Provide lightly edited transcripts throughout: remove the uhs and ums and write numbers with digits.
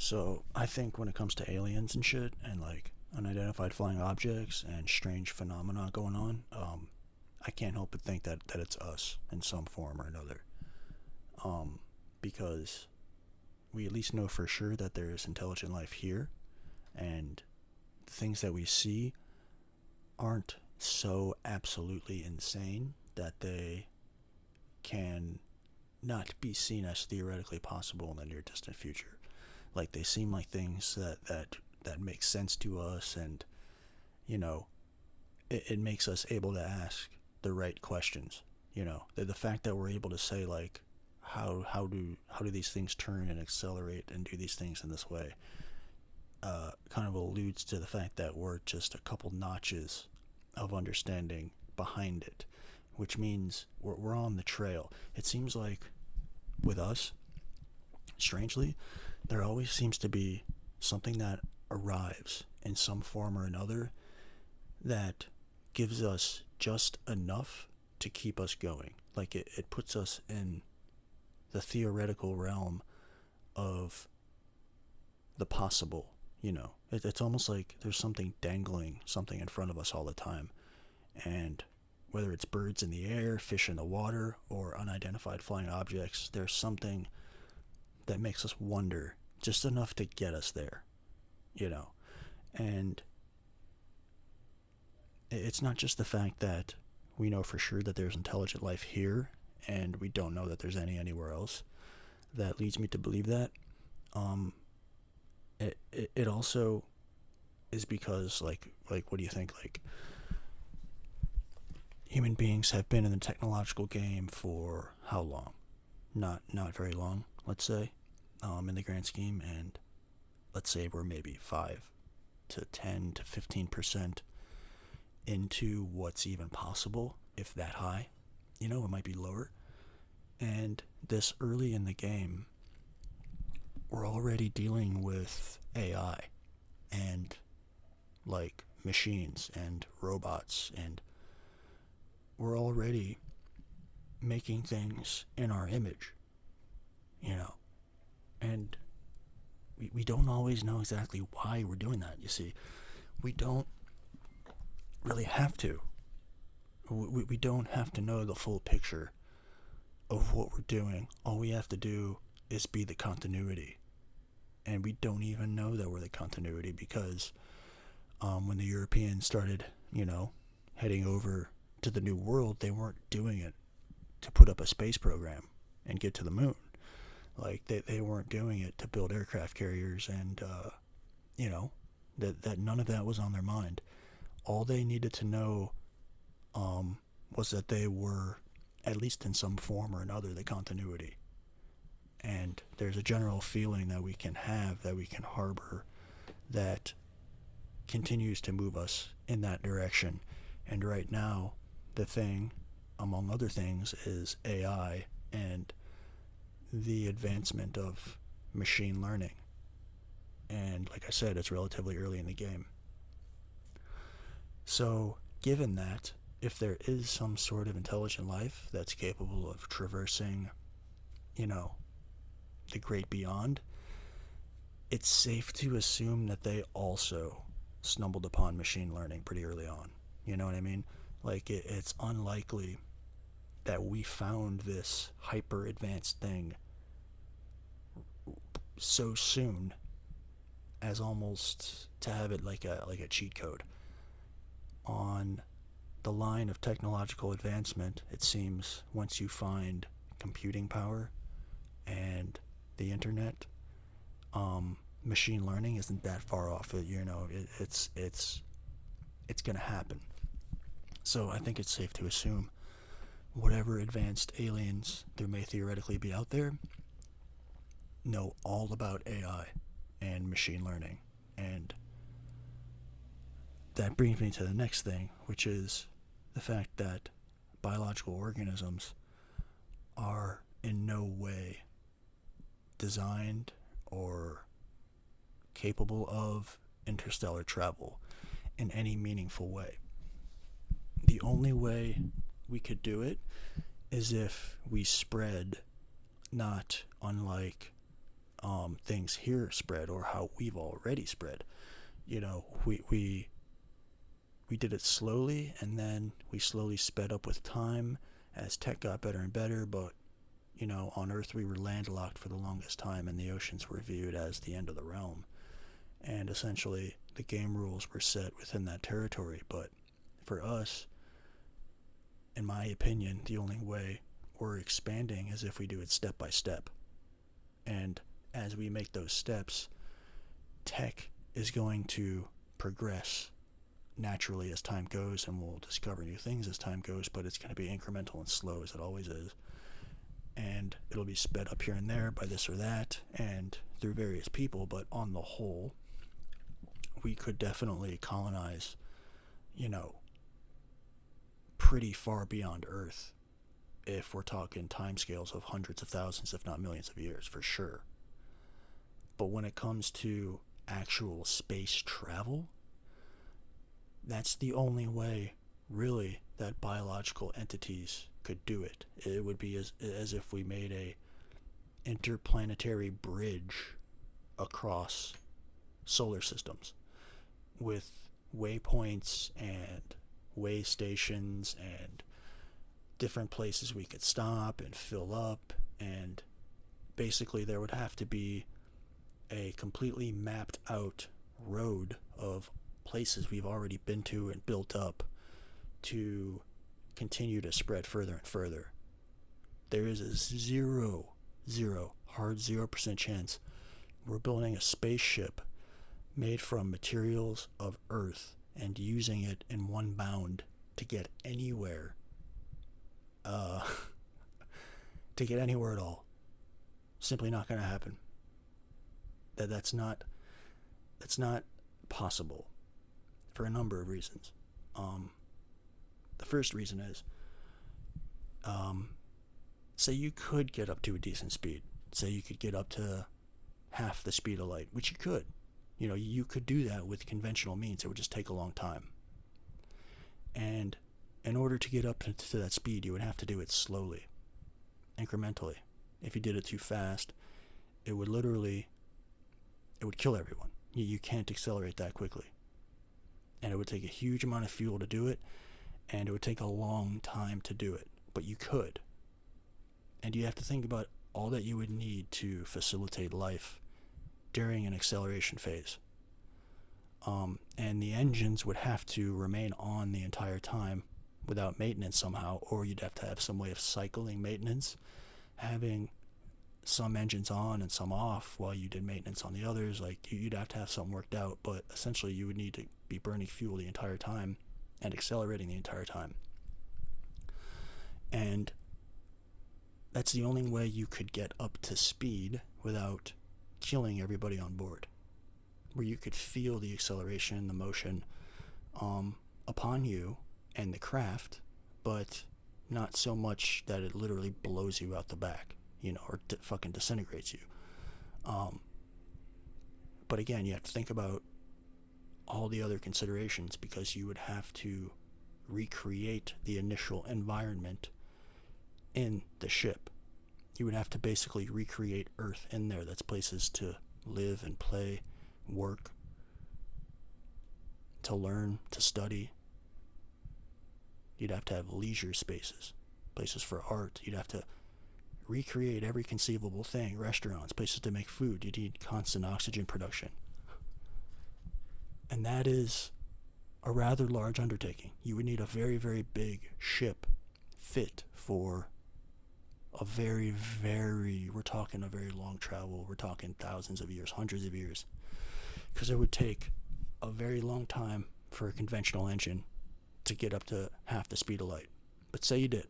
So I think when it comes to aliens and shit, and like unidentified flying objects and strange phenomena going on, I can't help but think that it's us in some form or another. Um, because we at least know for sure that there is intelligent life here, and the things that we see aren't so absolutely insane that they can not be seen as theoretically possible in the near distant future. Like they seem like things that make sense to us, and you know, it makes us able to ask the right questions. The fact that we're able to say like, how do these things turn and accelerate and do these things in this way, kind of alludes to the fact that we're just a couple notches of understanding behind it, which means we're on the trail. It seems like with us, strangely, there always seems to be something that arrives in some form or another that gives us just enough to keep us going. Like it puts us in the theoretical realm of the possible. It's almost like there's something dangling something in front of us all the time. And whether it's birds in the air, fish in the water, or unidentified flying objects, there's something that makes us wonder just enough to get us there, you know. And it's not just the fact that we know for sure that there's intelligent life here and we don't know that there's any anywhere else that leads me to believe that. Um, it also is because what do you think? Like human beings have been in the technological game for how long? Not very long, let's say, in the grand scheme, and let's say we're maybe 5 to 10 to 15% into what's even possible, if that high. It might be lower. And this early in the game, we're already dealing with AI and like machines and robots, and we're already making things in our image, you know. And we don't always know exactly why we're doing that, you see. We don't really have to. We don't have to know the full picture of what we're doing. All we have to do is be the continuity. And we don't even know that we're the continuity because when the Europeans started, heading over to the New World, they weren't doing it to put up a space program and get to the moon. Like, they weren't doing it to build aircraft carriers and, that none of that was on their mind. All they needed to know was that they were, at least in some form or another, the continuity. And there's a general feeling that we can have, that we can harbor, that continues to move us in that direction. And right now, the thing, among other things, is AI and the advancement of machine learning. And like I said, it's relatively early in the game. So, given that, if there is some sort of intelligent life that's capable of traversing, you know, the great beyond, it's safe to assume that they also stumbled upon machine learning pretty early on. You know what I mean? Like, it's unlikely that we found this hyper advanced thing so soon as almost to have it like a cheat code. On the line of technological advancement, it seems once you find computing power and the internet, machine learning isn't that far off. It's gonna happen. So I think it's safe to assume whatever advanced aliens there may theoretically be out there know all about AI and machine learning. And that brings me to the next thing, which is the fact that biological organisms are in no way designed or capable of interstellar travel in any meaningful way. The only way we could do it is if we spread, not unlike things here spread or how we've already spread. You know, we did it slowly, and then we slowly sped up with time as tech got better and better. But you know, on Earth we were landlocked for the longest time, and the oceans were viewed as the end of the realm. And essentially, the game rules were set within that territory. But for us, in my opinion, the only way we're expanding is if we do it step by step. And as we make those steps, tech is going to progress naturally as time goes, and we'll discover new things as time goes, but it's going to be incremental and slow as it always is. And it'll be sped up here and there by this or that and through various people, but on the whole, we could definitely colonize, you know, pretty far beyond Earth if we're talking timescales of hundreds of thousands, if not millions of years, for sure. But when it comes to actual space travel, that's the only way, really, that biological entities could do it. It would be as if we made a interplanetary bridge across solar systems with waypoints and way stations and different places we could stop and fill up. And basically there would have to be a completely mapped out road of places we've already been to and built up to continue to spread further and further. There is a hard 0% chance we're building a spaceship made from materials of Earth and using it in one bound to get anywhere. To get anywhere at all. Simply not going to happen. That's not possible for a number of reasons. The first reason is, say you could get up to a decent speed. Say you could get up to half the speed of light, which you could. You know, you could do that with conventional means. It would just take a long time. And in order to get up to that speed, you would have to do it slowly, incrementally. If you did it too fast, it would kill everyone. You can't accelerate that quickly. And it would take a huge amount of fuel to do it, and it would take a long time to do it. But you could. And you have to think about all that you would need to facilitate life during an acceleration phase. And the engines would have to remain on the entire time without maintenance somehow, or you'd have to have some way of cycling maintenance, having some engines on and some off while you did maintenance on the others. Like, you'd have to have something worked out, but essentially you would need to be burning fuel the entire time and accelerating the entire time. And that's the only way you could get up to speed without killing everybody on board, where you could feel the acceleration, the motion upon you and the craft, but not so much that it literally blows you out the back, you know, or fucking disintegrates you. But again, you have to think about all the other considerations, because you would have to recreate the initial environment in the ship. You would have to basically recreate Earth in there. That's places to live and play, work, to learn, to study. You'd have to have leisure spaces, places for art. You'd have to recreate every conceivable thing, restaurants, places to make food. You need constant oxygen production. And that is a rather large undertaking. You would need a very, very big ship fit for a very, very, we're talking a very long travel. We're talking thousands of years, hundreds of years. Because it would take a very long time for a conventional engine to get up to half the speed of light. But say you did.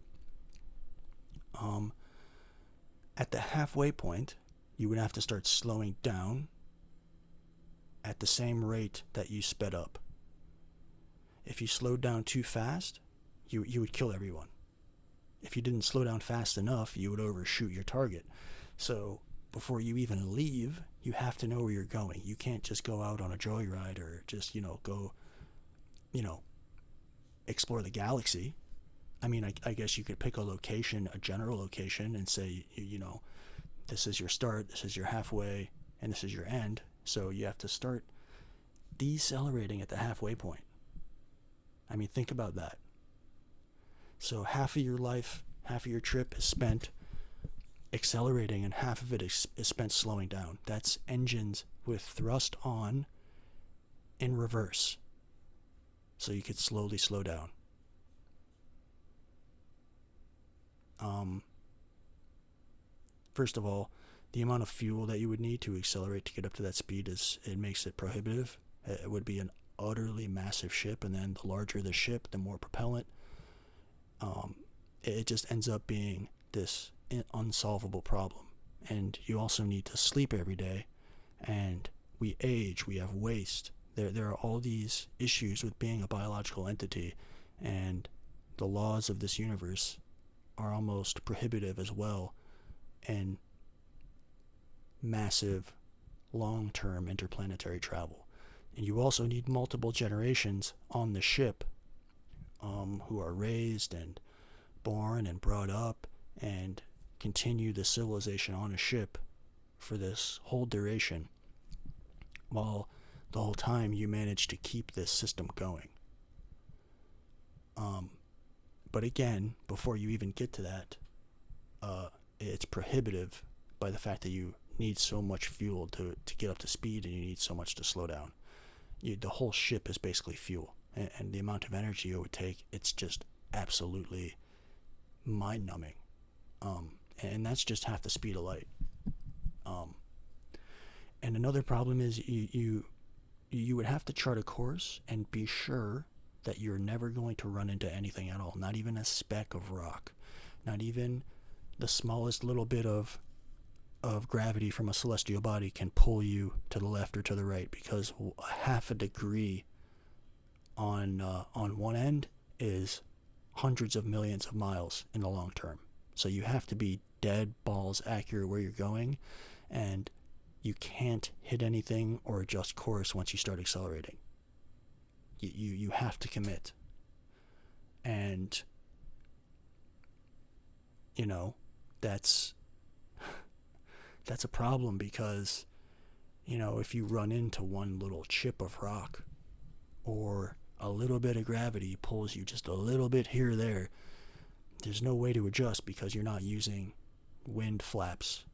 At the halfway point, you would have to start slowing down at the same rate that you sped up. If you slowed down too fast, you would kill everyone. If you didn't slow down fast enough, you would overshoot your target. So before you even leave, you have to know where you're going. You can't just go out on a joyride or just, go, explore the galaxy. I mean, I guess you could pick a location, a general location, and say, this is your start, this is your halfway, and this is your end. So you have to start decelerating at the halfway point. I mean, think about that. So half of your life, half of your trip is spent accelerating, and half of it is spent slowing down. That's engines with thrust on in reverse. So you could slowly slow down. First of all, the amount of fuel that you would need to accelerate to get up to that speed it makes it prohibitive. It would be an utterly massive ship, and then the larger the ship, the more propellant. It just ends up being this unsolvable problem. And you also need to sleep every day, and we age, we have waste. There are all these issues with being a biological entity, and the laws of this universe are almost prohibitive as well, and massive long-term interplanetary travel. And you also need multiple generations on the ship who are raised and born and brought up and continue the civilization on a ship for this whole duration, while the whole time you manage to keep this system going. But again, before you even get to that, it's prohibitive by the fact that you need so much fuel to get up to speed, and you need so much to slow down. The whole ship is basically fuel, and the amount of energy it would take, it's just absolutely mind-numbing. And that's just half the speed of light. And another problem is you would have to chart a course and be sure that you're never going to run into anything at all, not even a speck of rock, not even the smallest little bit of gravity from a celestial body can pull you to the left or to the right, because half a degree on one end is hundreds of millions of miles in the long term. So you have to be dead balls accurate where you're going, and you can't hit anything or adjust course once you start accelerating. You have to commit. And that's a problem, because if you run into one little chip of rock, or a little bit of gravity pulls you just a little bit here or there, there's no way to adjust, because you're not using wind flaps,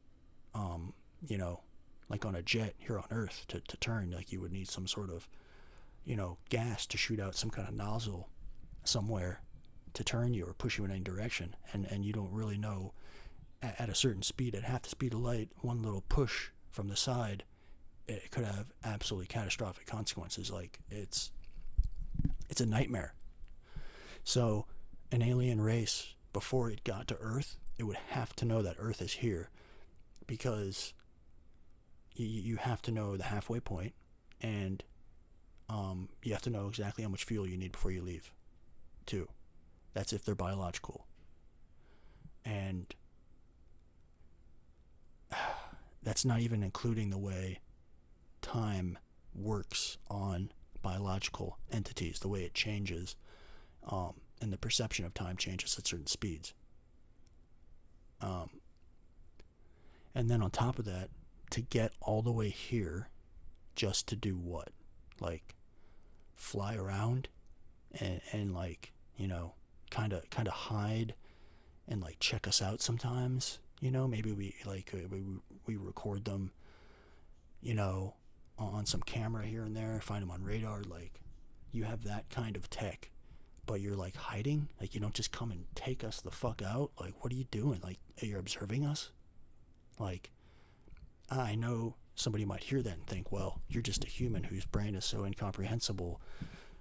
like on a jet here on Earth to turn. Like you would need some sort of, gas to shoot out some kind of nozzle somewhere to turn you or push you in any direction. And you don't really know at a certain speed, at half the speed of light, one little push from the side, it could have absolutely catastrophic consequences. Like it's a nightmare. So an alien race, before it got to Earth, it would have to know that Earth is here, because you have to know the halfway point, and you have to know exactly how much fuel you need before you leave, too. That's if they're biological. And that's not even including the way time works on biological entities, the way it changes, and the perception of time changes at certain speeds. And then on top of that, to get all the way here, just to do what? Like fly around and like, kind of hide and like check us out sometimes. Maybe we record them, on some camera here and there, find them on radar. Like, you have that kind of tech, but you're like hiding. Like, you don't just come and take us the fuck out. Like, what are you doing? Like, you're observing us? Like, I know somebody might hear that and think, well, you're just a human whose brain is so incomprehensible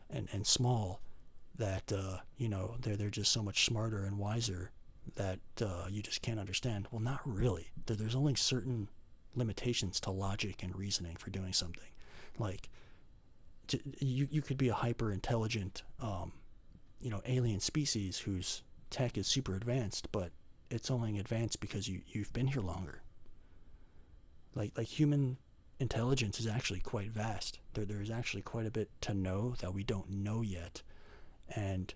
and small that they're just so much smarter and wiser that you just can't understand. Well, not really. There's only certain limitations to logic and reasoning for doing something. Like, you could be a hyper intelligent alien species whose tech is super advanced, but it's only advanced because you've been here longer. Like human intelligence is actually quite vast. There's actually quite a bit to know that we don't know yet, and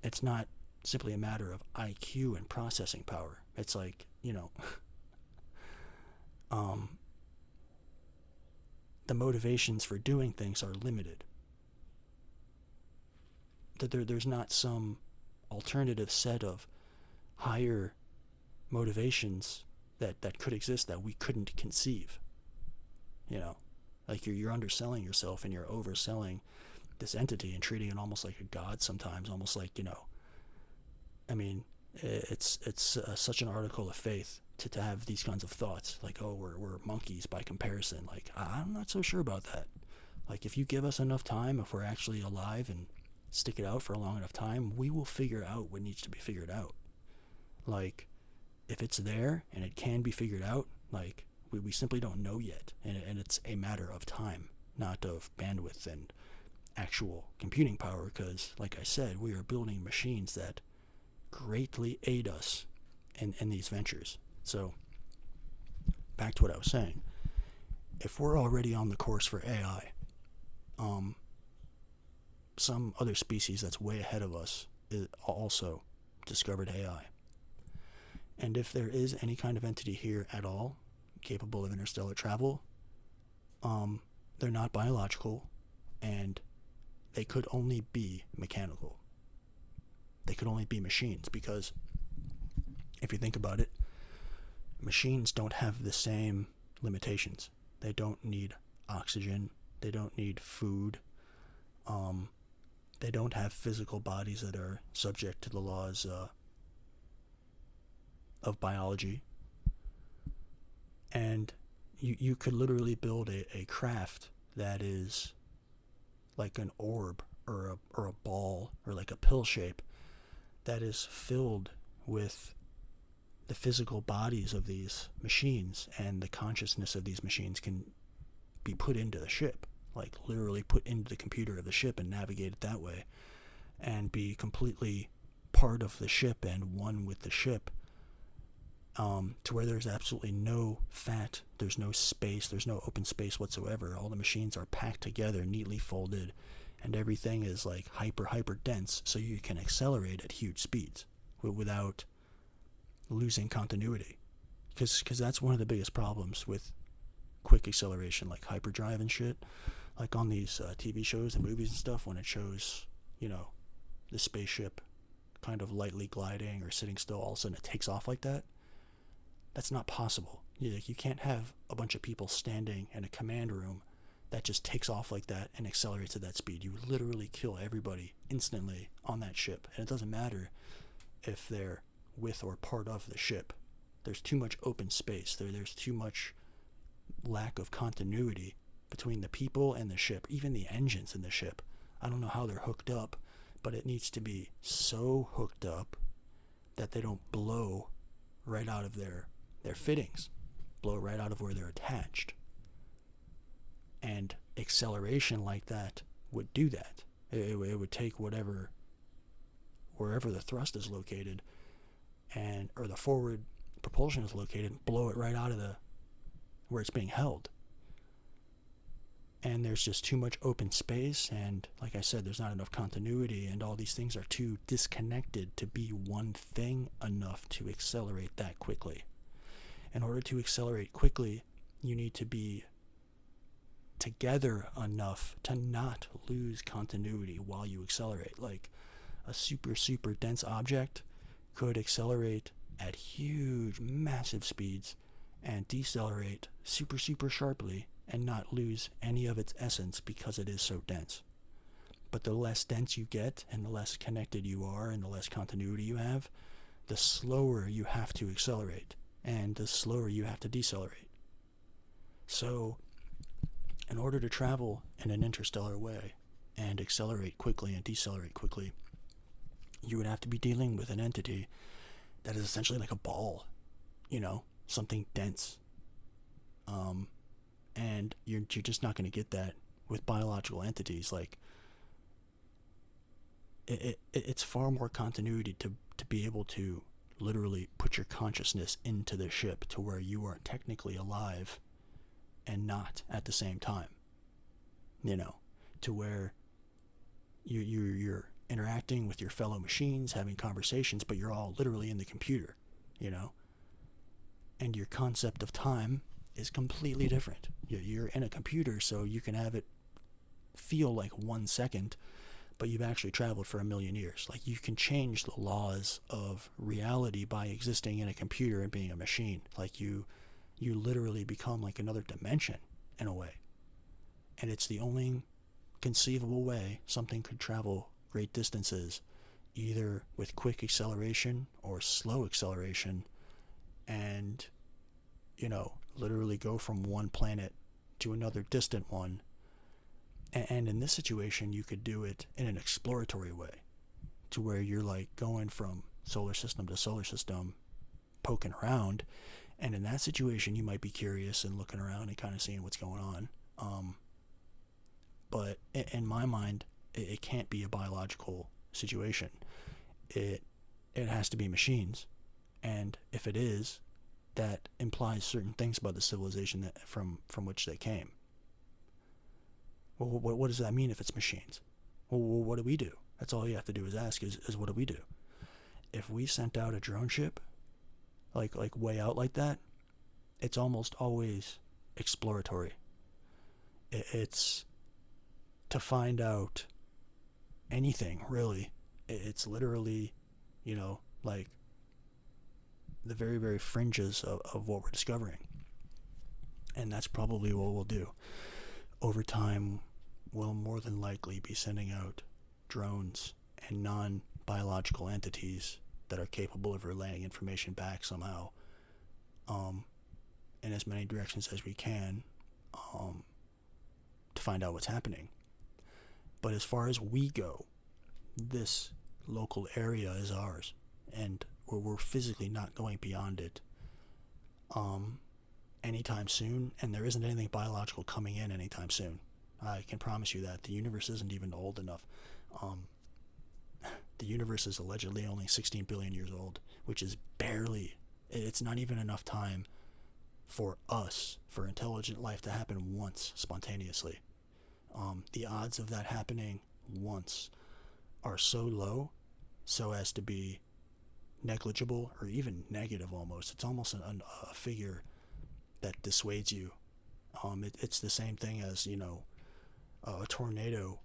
it's not simply a matter of IQ and processing power. It's like, um, the motivations for doing things are limited. That there's not some alternative set of higher motivations that could exist that we couldn't conceive. You know, like you're underselling yourself and you're overselling this entity and treating it almost like a god sometimes, almost like, I mean, it's such an article of faith to have these kinds of thoughts, like, oh, we're monkeys by comparison. Like, I'm not so sure about that. Like, if you give us enough time, if we're actually alive and stick it out for a long enough time, we will figure out what needs to be figured out. Like, if it's there and it can be figured out, like, we simply don't know yet. And it's a matter of time, not of bandwidth and actual computing power, because, like I said, we are building machines that greatly aid us in these ventures. So, back to what I was saying. If we're already on the course for AI, some other species that's way ahead of us also discovered AI. And if there is any kind of entity here at all capable of interstellar travel, they're not biological, and they could only be mechanical. They could only be machines, because if you think about it, machines don't have the same limitations. They don't need oxygen. They don't need food. They don't have physical bodies that are subject to the laws of biology. And you could literally build a craft that is like an orb or a ball or like a pill shape that is filled with the physical bodies of these machines, and the consciousness of these machines can be put into the ship, like literally put into the computer of the ship and navigate it that way, and be completely part of the ship and one with the ship, to where there's absolutely no fat, there's no space, there's no open space whatsoever. All the machines are packed together, neatly folded, and everything is like hyper dense, so you can accelerate at huge speeds without losing continuity. Because that's one of the biggest problems with quick acceleration, like hyperdrive and shit. Like on these TV shows and movies and stuff, when it shows, the spaceship kind of lightly gliding or sitting still, all of a sudden it takes off like that. That's not possible. You can't have a bunch of people standing in a command room that just takes off like that and accelerates at that speed. You would literally kill everybody instantly on that ship. And it doesn't matter if they're with or part of the ship. There's too much open space. There's too much lack of continuity between the people and the ship, even the engines in the ship. I don't know how they're hooked up, but it needs to be so hooked up that they don't blow right out of their fittings, blow right out of where they're attached. And acceleration like that would do that. It would take wherever the thrust is located, or the forward propulsion is located, blow it right out of where it's being held. And there's just too much open space, and like I said, there's not enough continuity, and all these things are too disconnected to be one thing enough to accelerate that quickly. In order to accelerate quickly, you need to be together enough to not lose continuity while you accelerate. Like a super dense object could accelerate at huge, massive speeds and decelerate super sharply and not lose any of its essence because it is so dense. But the less dense you get and the less connected you are and the less continuity you have, the slower you have to accelerate and the slower you have to decelerate. So, in order to travel in an interstellar way and accelerate quickly and decelerate quickly, you would have to be dealing with an entity that is essentially like a ball, something dense. And you're just not going to get that with biological entities. Like, it's far more continuity to be able to literally put your consciousness into the ship to where you are technically alive and not at the same time, to where you're interacting with your fellow machines, having conversations, but you're all literally in the computer, and your concept of time is completely different. You're in a computer, so you can have it feel like 1 second, but you've actually traveled for a million years. Like, you can change the laws of reality by existing in a computer and being a machine. Like, you literally become like another dimension in a way. And it's the only conceivable way something could travel great distances, either with quick acceleration or slow acceleration, and, literally go from one planet to another distant one. And in this situation, you could do it in an exploratory way, to where you're like going from solar system to solar system, poking around. And in that situation, you might be curious and looking around and kind of seeing what's going on. But in my mind, it can't be a biological situation. It has to be machines, and if it is, that implies certain things about the civilization that from which they came. Well, what does that mean if it's machines? Well, what do we do? That's all you have to do is ask, is what do we do? If we sent out a drone ship, like way out like that, it's almost always exploratory. It's to find out anything, really. It's literally, like the very, very fringes of what we're discovering. And that's probably what we'll do. Over time, we'll more than likely be sending out drones and non-biological entities that are capable of relaying information back somehow, in as many directions as we can, to find out what's happening. But as far as we go, this local area is ours, and we're physically not going beyond it anytime soon, and there isn't anything biological coming in anytime soon. I can promise you that. The universe isn't even old enough. The universe is allegedly only 16 billion years old, which is barely, it's not even enough time for intelligent life to happen once spontaneously. The odds of that happening once are so low, so as to be negligible or even negative almost. It's almost a figure that dissuades you. It's the same thing as, a tornado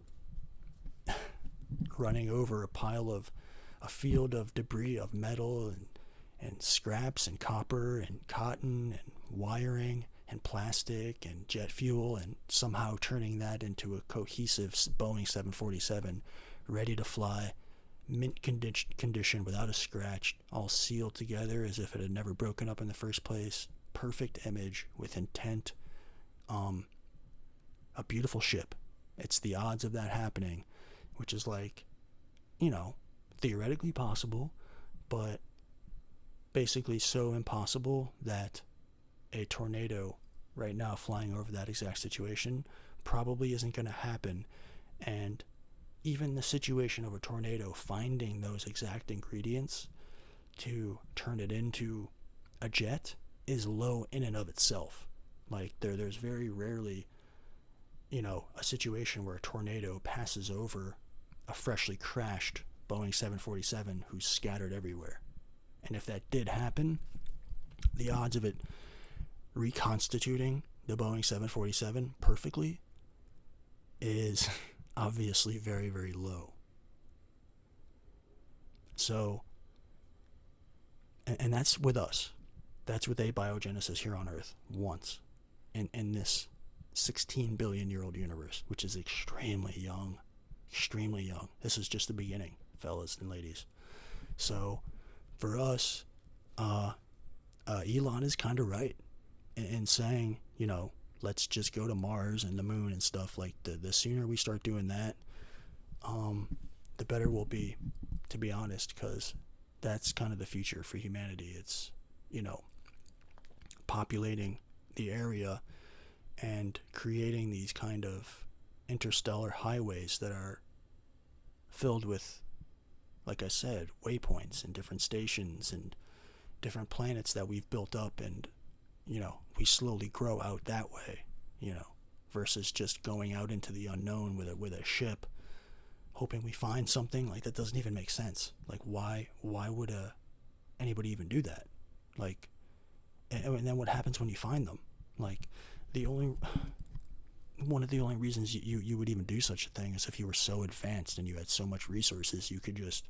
running over a field of debris of metal and scraps and copper and cotton and wiring and plastic and jet fuel, and somehow turning that into a cohesive Boeing 747 ready to fly, mint condition, without a scratch, all sealed together as if it had never broken up in the first place. Perfect image with intent. A beautiful ship. It's the odds of that happening, which is like, theoretically possible, but basically so impossible that a tornado right now flying over that exact situation probably isn't going to happen. And even the situation of a tornado finding those exact ingredients to turn it into a jet is low in and of itself. Like, there's very rarely, a situation where a tornado passes over a freshly crashed Boeing 747 who's scattered everywhere. And if that did happen, the odds of it reconstituting the Boeing 747 perfectly is obviously very, very low. So, and that's with us. That's with abiogenesis here on Earth once in this 16 billion year old universe, which is extremely young. Extremely young. This is just the beginning, fellas and ladies. So, for us, Elon is kind of right in saying, let's just go to Mars and the moon and stuff. Like, the sooner we start doing that, the better we'll be, to be honest, because that's kind of the future for humanity. It's, populating the area and creating these kind of interstellar highways that are filled with, like I said, waypoints and different stations and different planets that we've built up, and we slowly grow out that way, versus just going out into the unknown with a ship hoping we find something. Like, that doesn't even make sense. Like, why would anybody even do that? Like, and then what happens when you find them? Like, the only one of the only reasons you would even do such a thing is if you were so advanced and you had so much resources, you could just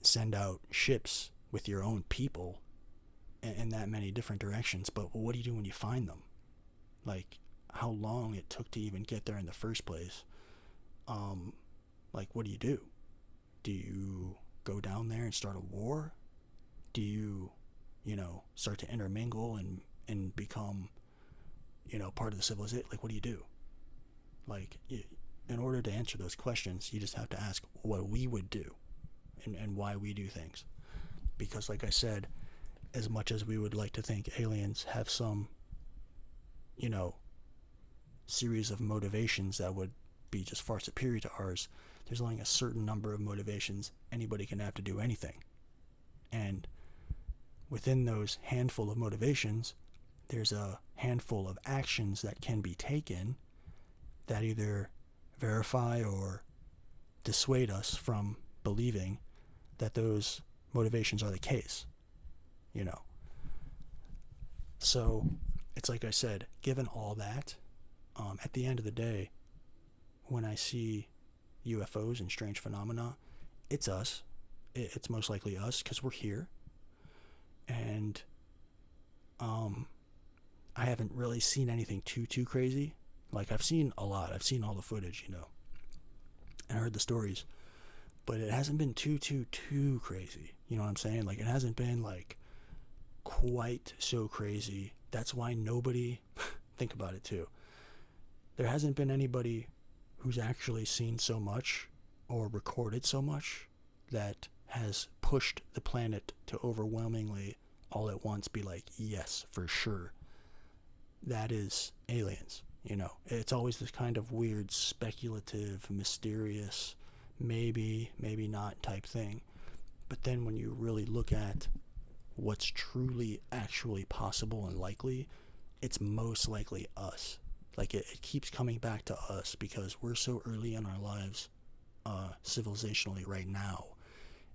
send out ships with your own people in that many different directions. But what do you do when you find them? Like, how long it took to even get there in the first place? Like, what do you do? Do you go down there and start a war? Do you, start to intermingle and become, part of the civilization? Like, what do you do? Like, in order to answer those questions, you just have to ask what we would do and why we do things. Because, like I said, as much as we would like to think aliens have some, series of motivations that would be just far superior to ours, there's only a certain number of motivations anybody can have to do anything. And within those handful of motivations, there's a handful of actions that can be taken that either verify or dissuade us from believing that those motivations are the case. So it's like I said, given all that, at the end of the day, when I see UFOs and strange phenomena, it's us. It's most likely us because we're here. And I haven't really seen anything too crazy. Like, I've seen a lot. I've seen all the footage, and I heard the stories. But it hasn't been too crazy. You know what I'm saying? Like, it hasn't been, like, quite so crazy. That's why nobody, think about it too. There hasn't been anybody who's actually seen so much or recorded so much that has pushed the planet to overwhelmingly all at once be like, yes, for sure, that is aliens. It's always this kind of weird, speculative, mysterious, maybe not type thing. But then when you really look at what's truly actually possible and likely, it's most likely us. Like, it keeps coming back to us because we're so early in our lives, civilizationally right now,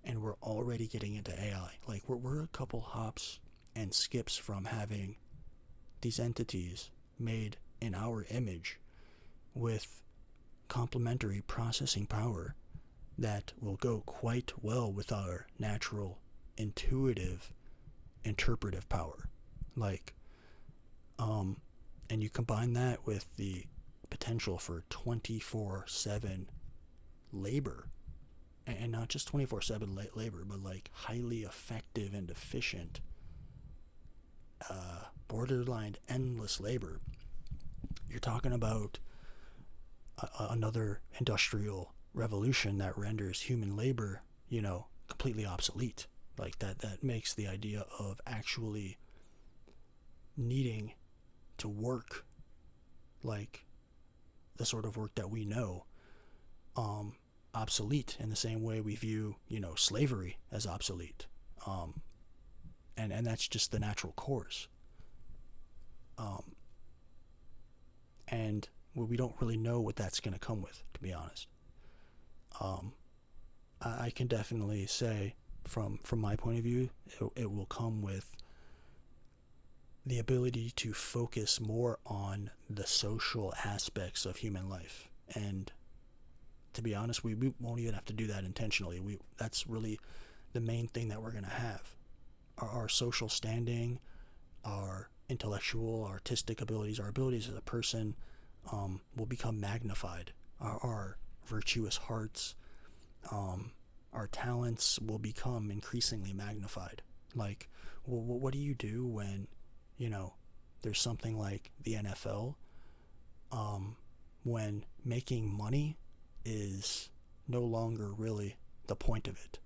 and we're already getting into AI. Like, we're a couple hops and skips from having these entities made in our image with complementary processing power that will go quite well with our natural, intuitive, interpretive power. Like, and you combine that with the potential for 24/7 labor, and not just 24/7 labor, but like highly effective and efficient, borderline endless labor. You're talking about another industrial revolution that renders human labor, completely obsolete. Like, that makes the idea of actually needing to work like the sort of work that we know, obsolete in the same way we view, slavery as obsolete. And that's just the natural course. And we don't really know what that's going to come with, to be honest. I can definitely say, from my point of view, it will come with the ability to focus more on the social aspects of human life. And to be honest, we won't even have to do that intentionally. That's really the main thing that we're going to have. Our social standing, our intellectual, artistic abilities, our abilities as a person will become magnified. Our virtuous hearts, our talents will become increasingly magnified. Like, what do you do when, there's something like the NFL, when making money is no longer really the point of it?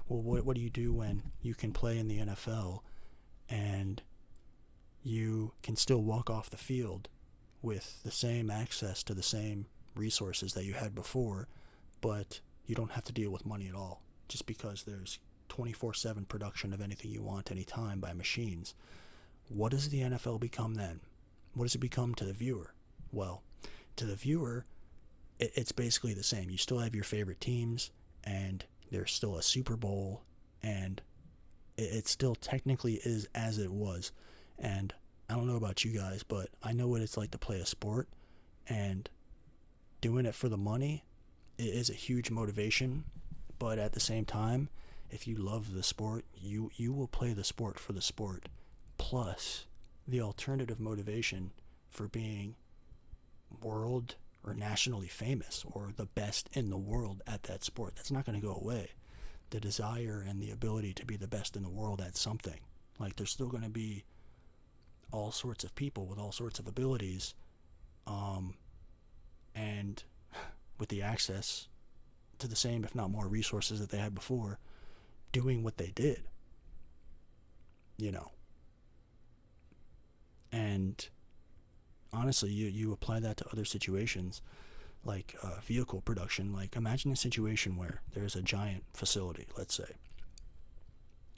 What do you do when you can play in the NFL and you can still walk off the field with the same access to the same resources that you had before, but you don't have to deal with money at all, just because there's 24/7 production of anything you want anytime by machines? What does the NFL become then? What does it become to the viewer? Well, to the viewer, it's basically the same. You still have your favorite teams, and there's still a Super Bowl, and it still technically is as it was. And I don't know about you guys, but I know what it's like to play a sport, and doing it for the money, it is a huge motivation. But at the same time, if you love the sport, you will play the sport for the sport. Plus, the alternative motivation for being world or nationally famous or the best in the world at that sport, that's not going to go away. The desire and the ability to be the best in the world at something. Like, there's still going to be all sorts of people with all sorts of abilities, and with the access to the same, if not more, resources that they had before, doing what they did, you know. And honestly, you apply that to other situations, like vehicle production. Like, imagine a situation where there's a giant facility, let's say.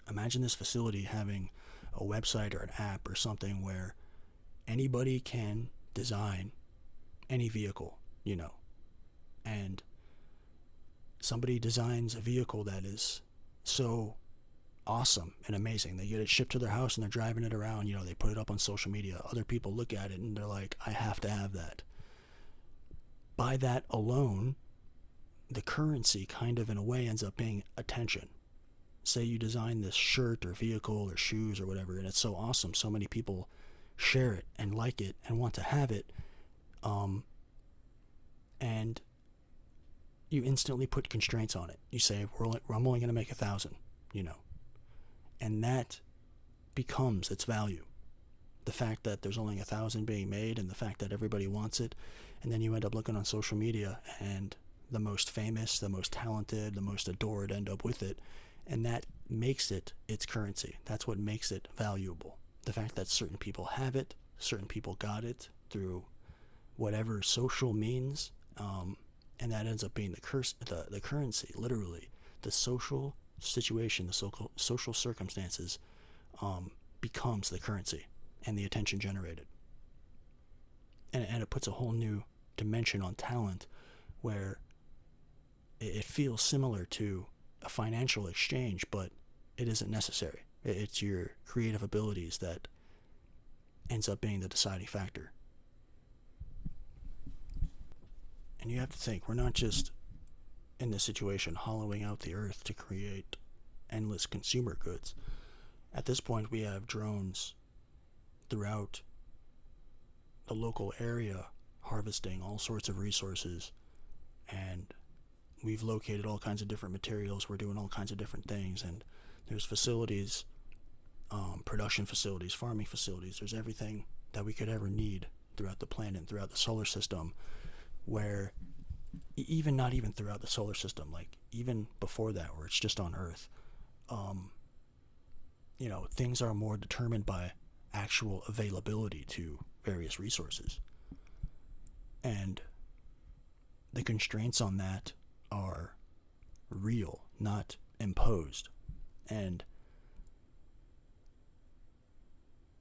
Imagine this facility having a website or an app or something where anybody can design any vehicle, you know, and somebody designs a vehicle that is so awesome and amazing. They get it shipped to their house and they're driving it around, you know, they put it up on social media. Other people look at it and they're like, I have to have that. By that alone, the currency kind of in a way ends up being attention. Say you design this shirt or vehicle or shoes or whatever, and it's so awesome, so many people share it and like it and want to have it, and you instantly put constraints on it. You say, I'm only going to make 1,000, you know, and that becomes its value. The fact that there's only 1,000 being made and the fact that everybody wants it, and then you end up looking on social media and the most famous, the most talented, the most adored end up with it, and that makes it its currency. That's what makes it valuable. The fact that certain people have it, certain people got it through whatever social means, and that ends up being the currency, literally. The social situation, the social circumstances, becomes the currency and the attention generated. And it puts a whole new dimension on talent where it feels similar to a financial exchange, but it isn't necessary. It's your creative abilities that ends up being the deciding factor. And you have to think, we're not just in this situation hollowing out the earth to create endless consumer goods. At this point, we have drones throughout the local area harvesting all sorts of resources, and we've located all kinds of different materials. We're doing all kinds of different things, and there's facilities, production facilities, farming facilities. There's everything that we could ever need throughout the planet, throughout the solar system, where even not even throughout the solar system, like even before that, where it's just on Earth, you know, things are more determined by actual availability to various resources. And the constraints on that are real, not imposed. And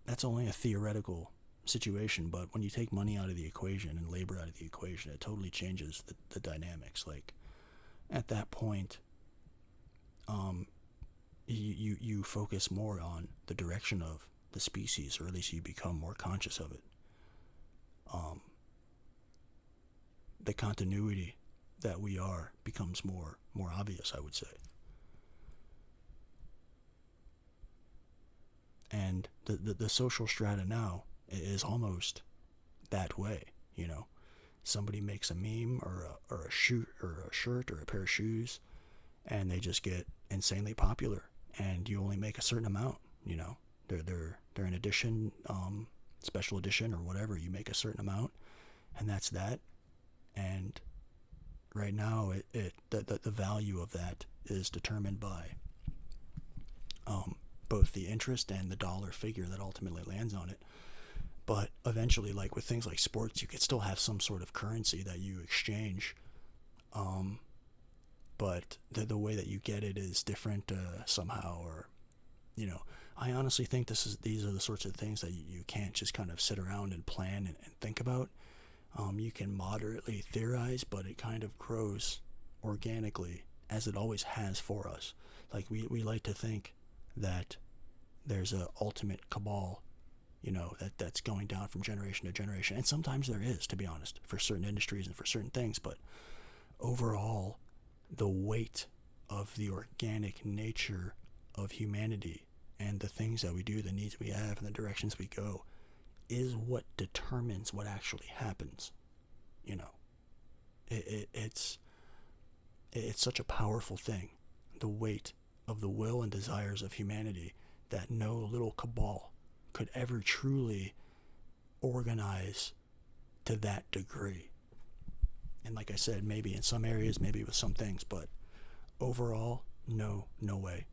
that's only a theoretical situation, but when you take money out of the equation and labor out of the equation, it totally changes the dynamics. Like, at that point, you focus more on the direction of the species, or at least you become more conscious of it. The continuity that we are becomes more obvious, I would say. And the social strata now is almost that way, you know. Somebody makes a meme or a shirt or a pair of shoes, and they just get insanely popular, and you only make a certain amount, you know. They're an edition, special edition or whatever. You make a certain amount, and that's that. And right now, the value of that is determined by both the interest and the dollar figure that ultimately lands on it. But eventually, like with things like sports, you could still have some sort of currency that you exchange, but the way that you get it is different somehow. Or, you know, I honestly think these are the sorts of things that you can't just kind of sit around and plan and think about. You can moderately theorize, but it kind of grows organically, as it always has for us. Like, we like to think that there's a ultimate cabal that's going down from generation to generation. And sometimes there is, to be honest, for certain industries and for certain things. But overall, the weight of the organic nature of humanity and the things that we do, the needs we have, and the directions we go is what determines what actually happens. It's such a powerful thing, the weight of the will and desires of humanity, that no little cabal could ever truly organize to that degree. And like I said, maybe in some areas, maybe with some things, but overall, no way.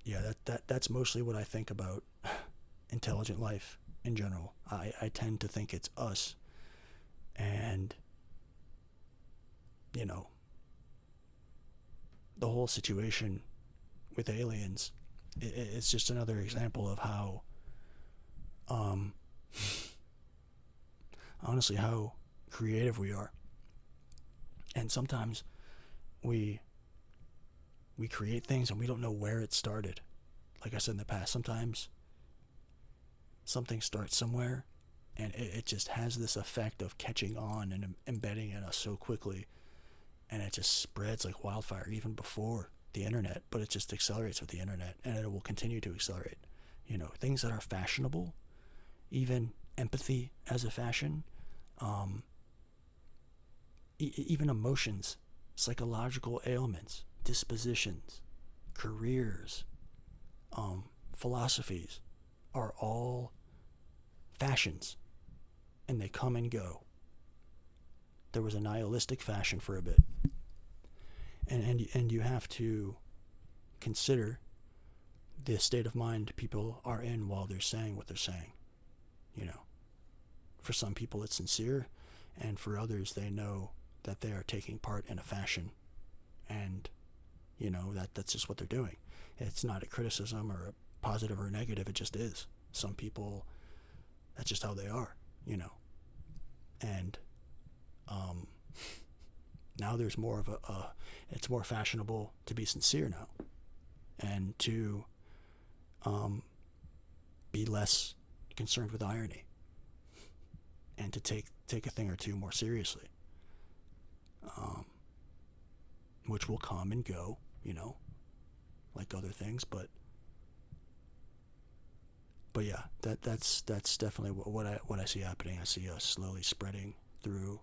Yeah, that's mostly what I think about intelligent life in general. I tend to think it's us, and the whole situation with aliens, it's just another example of how, honestly, how creative we are. And sometimes we create things and we don't know where it started. Like I said in the past, sometimes something starts somewhere and it just has this effect of catching on and embedding in us so quickly, and it just spreads like wildfire even before the internet, but it just accelerates with the internet, and it will continue to accelerate. Things that are fashionable, even empathy as a fashion, even emotions, psychological ailments, dispositions, careers, philosophies are all fashions, and they come and go. There was a nihilistic fashion for a bit, and you have to consider the state of mind people are in while they're saying what they're saying. For some people it's sincere, and for others they know that they are taking part in a fashion, and that's just what they're doing. It's not a criticism or a positive or a negative, it just is. Some people, that's just how they are. And now there's more of it's more fashionable to be sincere now, and to be less concerned with irony, and to take a thing or two more seriously, which will come and go, like other things. But yeah, that's definitely what I see happening. I see us slowly spreading through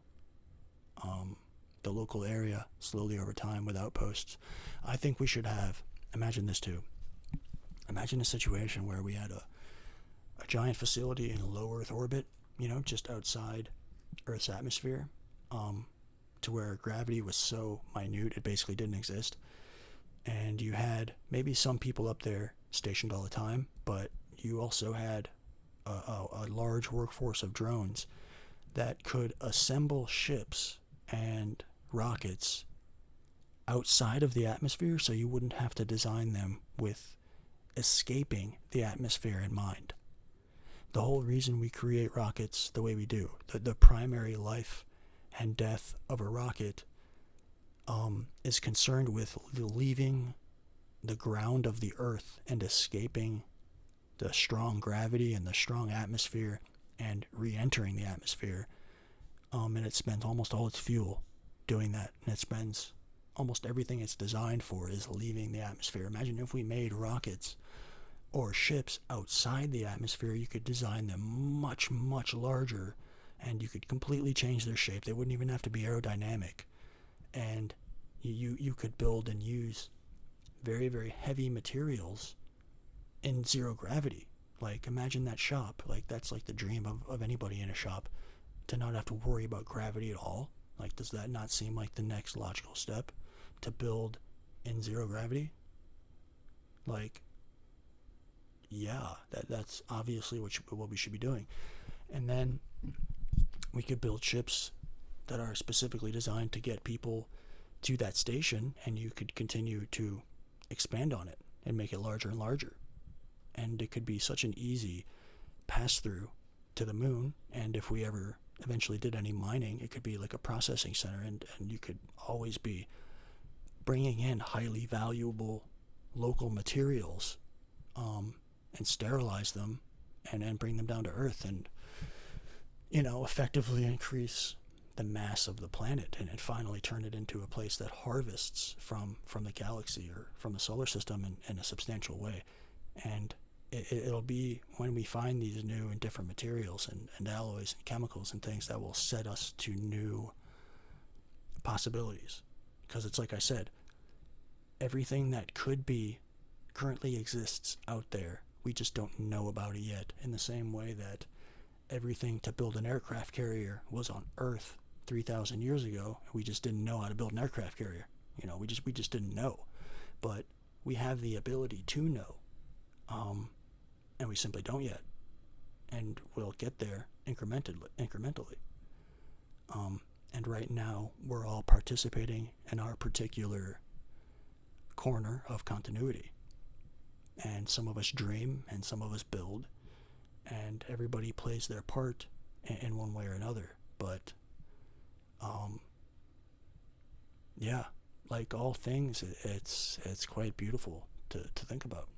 the local area, slowly over time, with outposts. I think we should have, imagine this too, imagine a situation where we had a giant facility in low Earth orbit, just outside Earth's atmosphere, to where gravity was so minute it basically didn't exist. And you had maybe some people up there stationed all the time, but you also had a large workforce of drones that could assemble ships and rockets outside of the atmosphere, so you wouldn't have to design them with escaping the atmosphere in mind. The whole reason we create rockets the way we do, the primary life and death of a rocket, is concerned with leaving the ground of the Earth and escaping the strong gravity and the strong atmosphere and re-entering the atmosphere. And it spends almost all its fuel doing that, and it spends almost everything it's designed for is leaving the atmosphere. Imagine if we made rockets or ships outside the atmosphere. You could design them much, much larger, and you could completely change their shape. They wouldn't even have to be aerodynamic, and you could build and use very, very heavy materials in zero gravity. Like, imagine that shop. Like, that's like the dream of anybody in a shop, to not have to worry about gravity at all. Like, does that not seem like the next logical step, to build in zero gravity? Like, yeah, that's obviously what we should be doing. And then we could build ships that are specifically designed to get people to that station, and you could continue to expand on it and make it larger and larger. And it could be such an easy pass-through to the moon, and if we ever eventually did any mining, it could be like a processing center, and you could always be bringing in highly valuable local materials, and sterilize them, and then bring them down to Earth, and effectively increase the mass of the planet, and finally turn it into a place that harvests from the galaxy or from the solar system in a substantial way. And it'll be when we find these new and different materials and alloys and chemicals and things that will set us to new possibilities. Because it's like I said, everything that could be currently exists out there. We just don't know about it yet. In the same way that everything to build an aircraft carrier was on Earth 3,000 years ago, we just didn't know how to build an aircraft carrier. We just didn't know. But we have the ability to know, and we simply don't yet. And we'll get there incrementally. And right now, we're all participating in our particular corner of continuity. And some of us dream, and some of us build, and everybody plays their part in one way or another. But, yeah, like all things, it's quite beautiful to think about.